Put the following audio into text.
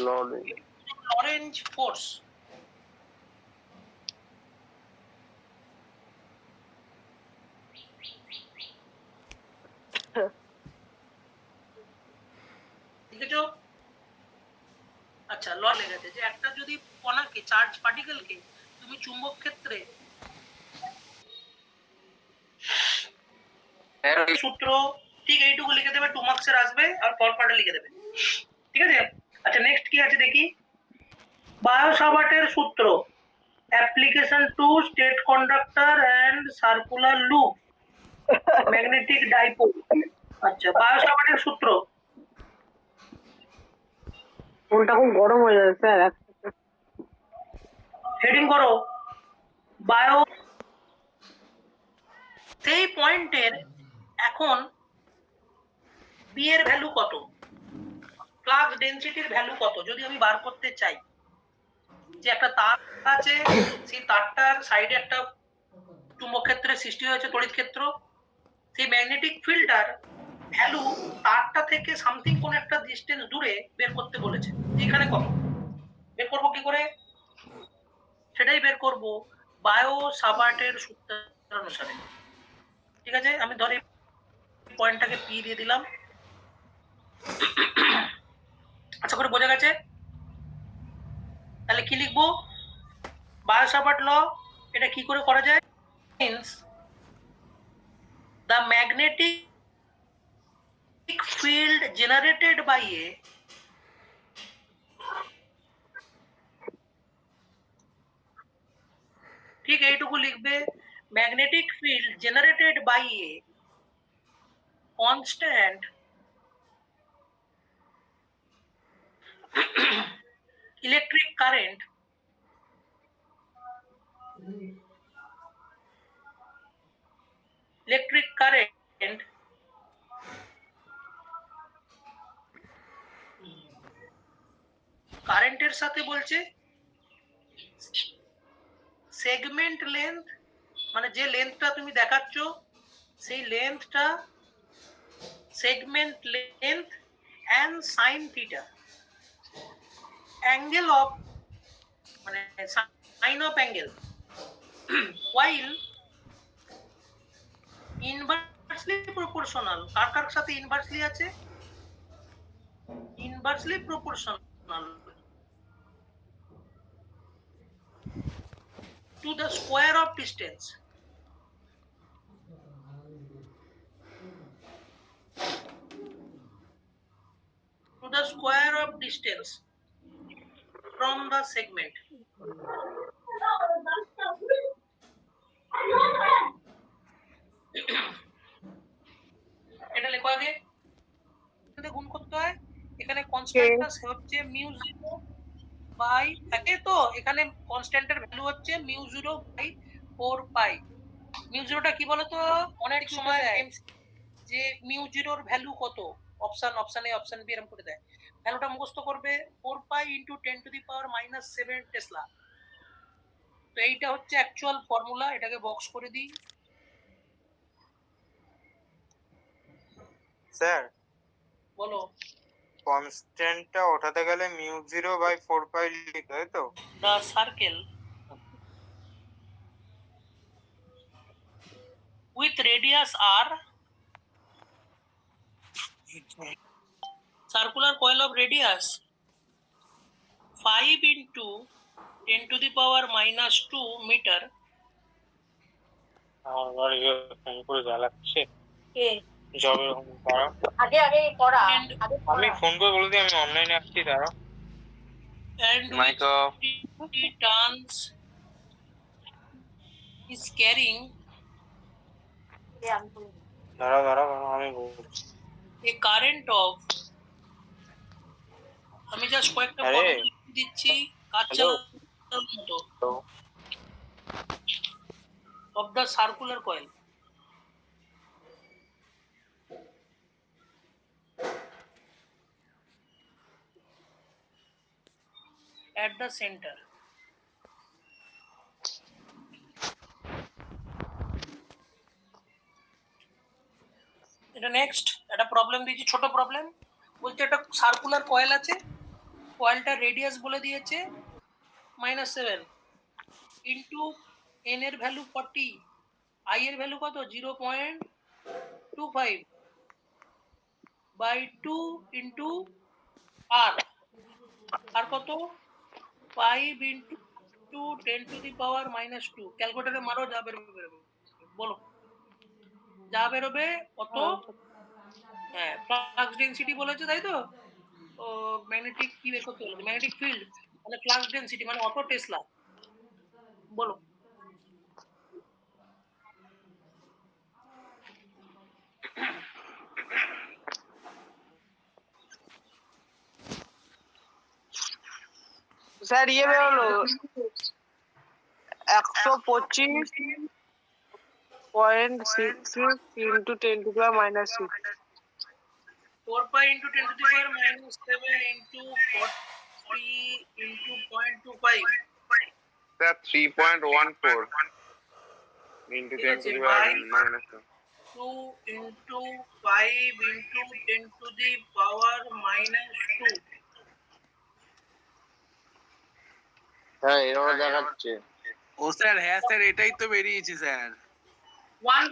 Lorenz force. দেখেছো? আচ্ছা, ল লেগেছে যে একটা যদি কণাকে চার্জ পার্টিকেলকে তুমি চুম্বক ক্ষেত্রে সূত্র ঠিক এইটুকু লিখে দেবে, 2 মার্কসের আসবে, আর পর পার্টে লিখে দেবে, ঠিক আছে? আচ্ছা, নেক্সট কি আছে দেখি। বায়ো-সাভার্টের সূত্র, application to state conductor and circular loop magnetic dipole. আচ্ছা, বায়ো-সাভার্টের সূত্র। ফোনটা খুব গরম হয়ে যাবে স্যার। হেডিং করো বায়ো। সেই পয়েন্টের এখন বি এর ভ্যালু কত, ফ্লাক্স ডেনসিটির ভ্যালু কত যদি আমি বার করতে চাই। যে একটা তার আছে, সেই তারটার সাইডে একটা চুম্বক ক্ষেত্রের সৃষ্টি হয়েছে, তড়িৎ ক্ষেত্র। সেই ম্যাগনেটিক ফিল্ডটার ভ্যালু তারটা থেকে সামথিং কোন একটা ডিস্টেন্স দূরে বের করতে বলেছে। এখানে কত বের করবো কি করে, সেটাই বের করব বায়ো-সাভার্টের সূত্র অনুসারে। ঠিক আছে, আমি ধরি পয়েন্টটাকে পি দিয়ে দিলাম। আচ্ছা করে বোঝা গেছে? তাহলে কি লিখবো, বায়ো-সাভার্ট ল এটা কি করে করা যায়। Means the magnetic field generated by a ঠিক এইটুকু লিখবে, magnetic field generated by a constant electric current কারেন্টের সাথে বলছে সেগমেন্ট লেন্থ, মানে যে লেন্থটা তুমি দেখাচ্ছ সেই লেন্থটা segment length and sine theta, angle of মানে sine of angle, while inversely proportional. কার কার সাথে ইনভার্সলি আছে, inversely proportional to the square of distance, to the square of distance from the segment. এটা লেখো আগে, গুণ করতে হয়। এখানে কনস্ট্যান্টটা হচ্ছে মিউ 0 বাই, থাকে তো এখানে কনস্ট্যান্টের ভ্যালু হচ্ছে মিউ 0 বাই 4 পাই। মিউ 0টা কি বলতো, অনেক সময় যে মিউ 0 এর ভ্যালু কত, অপশন এ অপশন বি এরকম করে দেয়। ভ্যালুটা মুখস্থ করবে 4 পাই into 10 to the power -7 Tesla. তো এইটা হচ্ছে অ্যাকচুয়াল ফর্মুলা, এটাকে বক্স করে দিই। স্যার বলো। কনস্ট্যান্টটা ওঠাতে গেলে মিউ 0 বাই 4 পাই লিখতে হয় তো। The circle with radius r, circular coil of radius 5 into 10 to the power -2 meter. আমার ফোন করে জ্বালাচ্ছে কে, জবে করা আগে পড়া, আমি ফোন করে বলে দিই আমি অনলাইনে আসছি, দাঁড়াও। And mic off. which turns is carrying দাঁড়াও আমি বলছি। a current of, আমি জাস্ট কয়েকটা দিচ্ছি কাজ চালানোর মতো, of the circular coil at the center. এটা নেক্সট একটা প্রবলেম দিয়েছি, ছোট প্রবলেম। বলছে একটা সার্কুলার কয়েল আছে, কয়েলটার রেডিয়াস বলে দিয়েছে -7 ইন্টু n এর ভ্যালু 40, i এর ভ্যালু কত 0.25 বাই 2 ইন্টু r, আর কত 5 ইন্টু 10⁻⁻²। ক্যালকুলেটারে মারো, যা বেরোবে বলো, যা বেরোবে কত। হ্যাঁ, ফ্লাক্স ডেনসিটি বলেছে, তাই তো? ও ম্যাগনেটিক কি বের করতে বলেছে, ম্যাগনেটিক ফিল্ড মানে ফ্লাক্স ডেনসিটি মানে অটো টেসলা, বলো। স্যার ইয়ে বেরোলো 125.66 into 10⁻⁻6। 4 pi into 10⁻⁻7 into 40 into 0.25 sir 3.14 into ঠিক 10 আছে, to the by power -2. 2 into 5 into 10 to the power -2। হ্যাঁ এরও দেখাচ্ছে। ও স্যার, হ্যাঁ স্যার, এটাই তো বেরিয়েছে স্যার। 1